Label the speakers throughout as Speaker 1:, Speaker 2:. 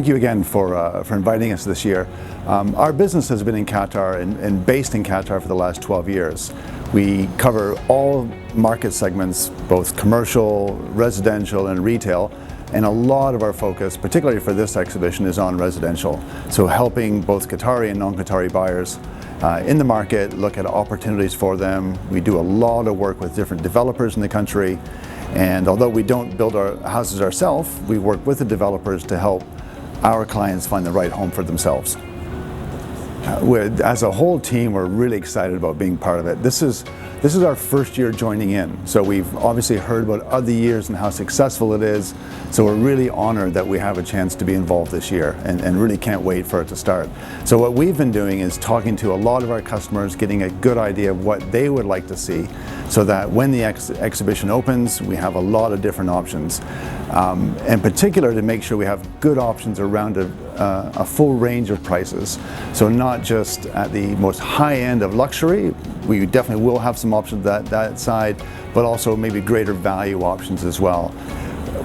Speaker 1: thank you again for inviting us this year. Our business has been in Qatar and based in Qatar for the last 12 years. We cover all market segments, both commercial, residential, and retail. And a lot of our focus, particularly for this exhibition, is on residential. So helping both Qatari and non-Qatari buyers in the market look at opportunities for them. We do a lot of work with different developers in the country. And although we don't build our houses ourselves, we work with the developers to help our clients find the right home for themselves. As a whole team, we're really excited about being part of it. This is our first year joining in, so we've obviously heard about other years and how successful it is, so we're really honored that we have a chance to be involved this year and really can't wait for it to start. So what we've been doing is talking to a lot of our customers, getting a good idea of what they would like to see, so that when the exhibition opens, we have a lot of different options. In particular, to make sure we have good options around a full range of prices. So not just at the most high end of luxury, we definitely will have some options that side, but also maybe greater value options as well.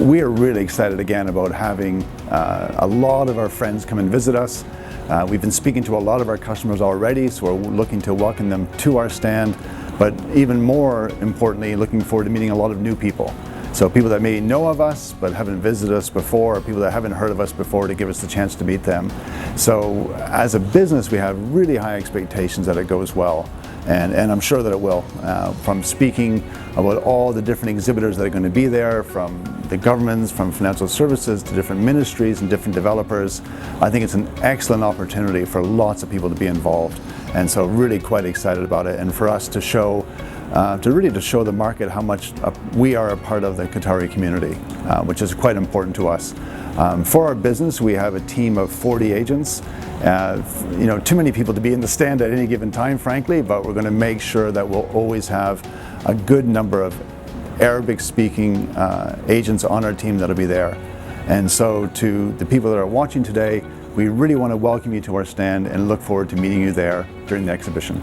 Speaker 1: We are really excited again about having a lot of our friends come and visit us. We've been speaking to a lot of our customers already, so we're looking to welcome them to our stand, but even more importantly, looking forward to meeting a lot of new people. So people that may know of us but haven't visited us before, or people that haven't heard of us before, to give us the chance to meet them. So as a business, we have really high expectations that it goes well, and I'm sure that it will. From speaking about all the different exhibitors that are going to be there, from the governments, from financial services to different ministries and different developers, I think it's an excellent opportunity for lots of people to be involved. And so really quite excited about it, and for us to show to show the market how much we are a part of the Qatari community, which is quite important to us. For our business, we have a team of 40 agents. Too many people to be in the stand at any given time, frankly, but we're going to make sure that we'll always have a good number of Arabic-speaking agents on our team that'll be there. And so to the people that are watching today, we really want to welcome you to our stand and look forward to meeting you there during the exhibition.